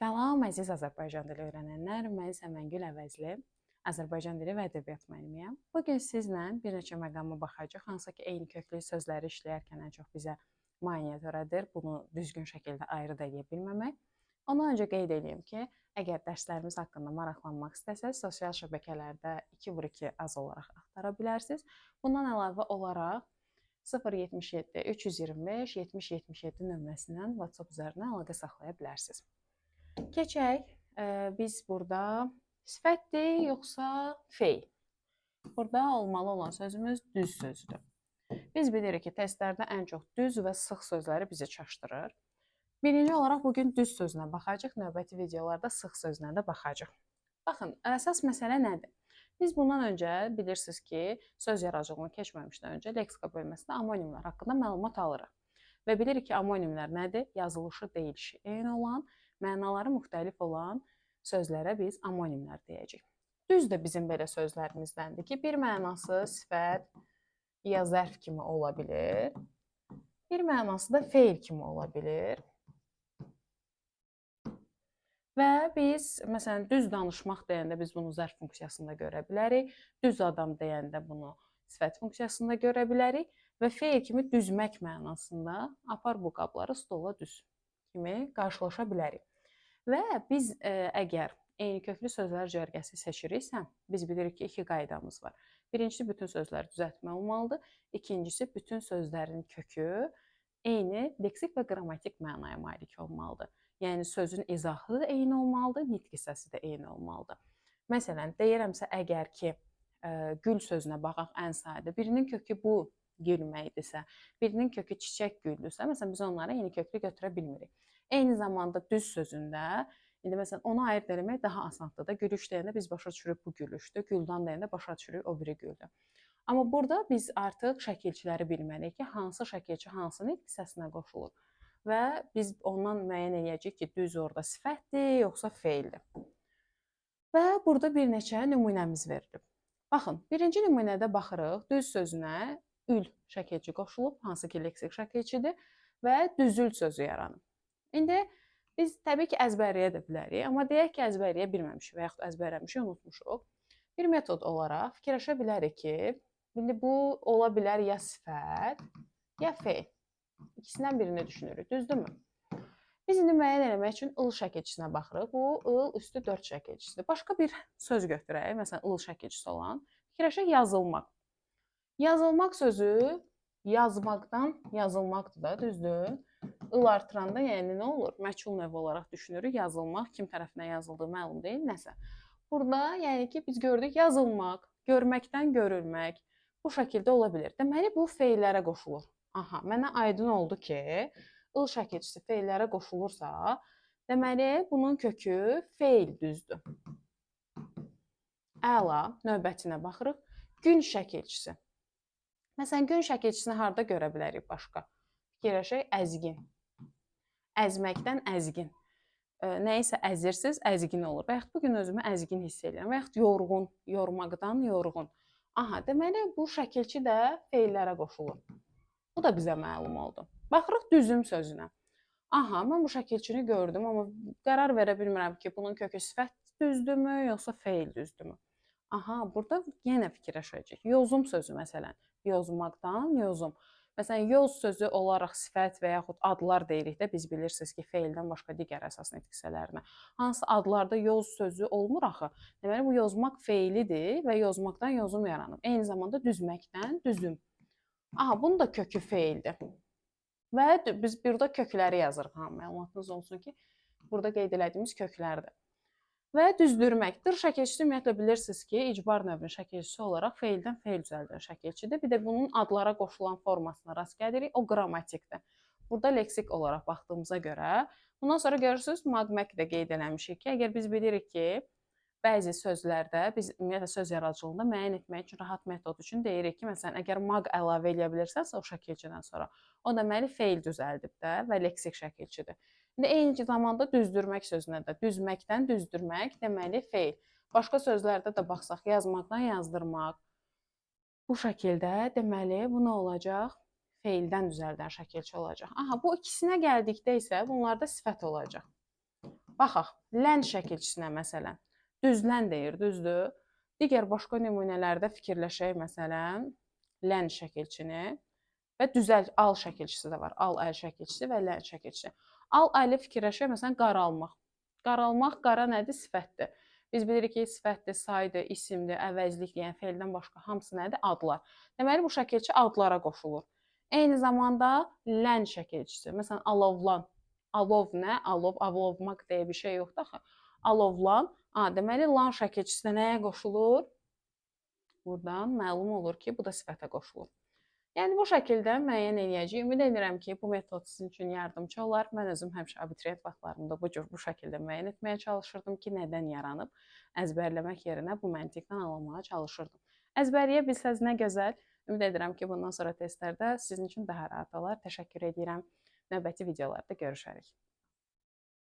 Salam, əziz Azərbaycan dili öyrənənlər. Mən Səməngül Əvəzli, Azərbaycan dili və ədəbiyyat müəllimiyəm. Bu gün sizlə bir neçə məqama baxacağıq, hansı ki, eyni köklü sözləri işləyərkən ən çox bizə maneə törədir. Bunu düzgün şəkildə ayırd edə bilməmək. Ondan öncə qeyd edeyim ki, əgər dərslərimiz haqqında maraqlanmaq istəsəz, sosial şəbəkələrdə 2vur2 az olaraq axtara bilərsiniz. Bundan əlavə olaraq 077 325 7077 nömrəsindən WhatsApp üzərindən əlaqə saxlaya bilərsiniz. Keçək, biz burada sifətdir, yoxsa feil? Burada olmalı olan sözümüz düz sözdür. Biz bilirik ki, testlərdə ən çox düz və sıx sözləri bizi çaşdırır. Birinci olaraq bugün düz sözünə baxacaq, növbəti videolarda sıx sözünə də baxacaq. Baxın, əsas məsələ nədir? Biz bundan öncə bilirsiniz ki, söz yaradıcılığına keçməmişdən öncə leksika bölməsində amonimlər haqqında məlumat alırıq. Və bilirik ki, amonimlər nədir? Yazılışı, deyilişi eyni olan, mənaları müxtəlif olan sözlərə biz amonimlər deyəcəyik. Düz də bizim belə sözlərimizdəndir ki, bir mənası sifət ya zərf kimi ola bilir, bir mənası da feil kimi ola bilir. Və biz, məsələn, düz danışmaq deyəndə biz bunu zərf funksiyasında görə bilərik, düz adam deyəndə bunu sifət funksiyasında görə bilərik və feil kimi düzmək mənasında apar bu qabları stola düz kimi qarşılaşa bilərik. Və biz əgər eyni köklü sözlər cərgəsi seçiriksə, biz bilirik ki, iki qaydamız var. Birincisi, bütün sözləri düzəltmə olmalıdır. İkincisi, bütün sözlərin kökü eyni leksik və qrammatik mənaya malik olmalıdır. Yəni, sözün izahı da eyni olmalıdır, nitq hissəsi də eyni olmalıdır. Məsələn, deyirəmsə, əgər ki, gül sözünə baxaq ən sadə, birinin kökü bu gülməkdirsə, birinin kökü çiçək güldürsə, məsələn, biz onları eyni köklü götürə bilmirik. Eyni zamanda düz sözündə, indi məsələn, onu ayırt etmək daha asandır da. Gülüş deyəndə biz başa düşürük bu gülüşdür, güldan deyəndə başa düşürük o biri güldür. Amma burada biz artıq şəkilçiləri bilməliyik ki, hansı şəkilçi hansı nitq hissəsinə qoşulur. Və biz ondan müəyyən edəcəyik ki, düz orada sifətdir, yoxsa feildir. Və burada bir neçə nümunəmiz verilib. Baxın, birinci nümunədə baxırıq, düz sözünə ül şəkilçi qoşulub, hansı ki, leksik şəkilçidir və düzül sözü yaranıb. İndi biz təbii ki, əzbərləyə də bilərik, amma deyək ki, əzbərləyə bilməmişik və yaxud əzbərləmişik, unutmuşuq. Bir metod olaraq fikirləşə bilərik ki, indi bu ola bilər ya sifət, ya feil. İkisindən birini düşünürük, düzdürmü? Biz indi müəyyən eləmək üçün ıl şəkilçisinə baxırıq. Bu, ıl üstü 4 şəkilçisidir. Başqa bir söz götürək, məsələn, ıl şəkilçisi olan. Fikirləşək, yazılmaq. Yazılmaq sözü yazmaqdan yazılmaqdır da, düzdür? Il artıranda, yəni nə olur? Məchul növü olaraq düşünürük. Yazılmaq, kim tərəfindən yazıldığı məlum deyil, nəsə. Burada, yəni ki, biz gördük yazılmaq, görməkdən görülmək bu şəkildə ola bilir. Deməli, bu feillərə qoşulur. Aha, mənə aydın oldu ki, ıl şəkilçisi feillərə qoşulursa, deməli, bunun kökü feil düzdür. Əla, növbətinə baxırıq. Gün şəkilçisi. Məsələn, gün şəkilçisini harada görə bilərik başqa? Fikirləşək, əzgin. Əzməkdən əzgin. Nəyisə əzirsiniz, əzgin olur. Və yaxud bugün özümü əzgin hiss edirəm. Və yaxud yorğun, yormaqdan yorğun. Aha, deməli, bu şəkilçi də feillərə qoşulur. Bu da bizə məlum oldu. Baxırıq düzüm sözünə. Aha, mən bu şəkilçini gördüm, amma qərar verə bilmirəm ki, bunun kökü sifət düzdürmü, yoxsa feil düzdürmü? Aha, burada yenə fikirləşəcək. Yozum sözü məsələn. Yozmaqdan yozum. Məsələn, yoz sözü olaraq sifət və yaxud adlar deyirik də, biz bilirsiniz ki, feildən başqa digər əsas nitq hissələrinə. Hansı adlarda yoz sözü olmur axı? Deməli, bu yozmaq feilidir və yozmaqdan yozum yaranıb. Eyni zamanda düzməkdən düzüm. Aha, bunun da kökü feildir. Və biz burada kökləri yazırıq. Ha, məlumatınız olsun ki, burada qeyd elədiyimiz köklərdir. Və düzdürmək. Dır şəkilçisi ümumiyyətlə bilirsiniz ki, icbar növünün şəkilçisi olaraq feildən feil düzəldən şəkilçidir. Bir də bunun adlara qoşulan formasına rast gəlirik. O qrammatikdir. Burada leksik olaraq baxdığımıza görə. Bundan sonra görürsünüz, magmək də qeyd eləmişik ki, əgər biz bilirik ki, bəzi sözlərdə biz ümumiyyətlə söz yaradıcılığında müəyyən etmək üçün rahat metod üçün deyirik ki, məsələn, əgər mag əlavə edə bilirsənsə o şəkilçidən sonra, o deməli feil düzəldib də və leksik şəkilçidir. İndi eyni zamanda düzdürmək sözünə də düzməkdən düzdürmək deməli feil. Başqa sözlərdə də baxsaq, yazmaqdan yazdırmaq. Bu şəkildə deməli bu nə olacaq? Feildən düzəldən şəkilçi olacaq. Aha, bu ikisinə gəldikdə isə bunlarda sifət olacaq. Baxaq, lən şəkilçisinə məsələn. Düzlən deyir, düzdür? Digər başqa nümunələrdə fikirləşək məsələn, lən şəkilçini və düzəl al şəkilçisi də var. Al əl şəkilçisi və lən şəkilçisi. Al əli fikirləşək məsələn qaralmaq. Qaralmaq, qara nədir? Sifətdir. Biz bilirik ki, sifətdir, saydır, isimdir, əvəzlik, yəni feildən başqa hamısı nədir? Adlar. Deməli, bu şəkilçi adlara qoşulur. Eyni zamanda lən şəkilçisi. Məsələn, alovlan. Alov nə? Alov, alovmaq deyə bir şey yoxdur axı. Alovlan. Deməli, lan şəkilçisi nəyə qoşulur? Buradan məlum olur ki, bu da sifətə qoşulur. Yəni, bu şəkildə müəyyən edəcəyik. Ümid edirəm ki, bu metod sizin üçün yardımcı olar. Mən özüm həmişə abituriyent vaxtlarımda bu şəkildə müəyyən etməyə çalışırdım ki, nədən yaranıb, əzbərləmək yerinə bu məntiqdən anlamağa çalışırdım. Əzbərləyə bilsəz nə gözəl. Ümid edirəm ki, bundan sonra testlərdə sizin üçün daha rahat olar. Təşəkkür edirəm. Növbəti videolarda görüşərik.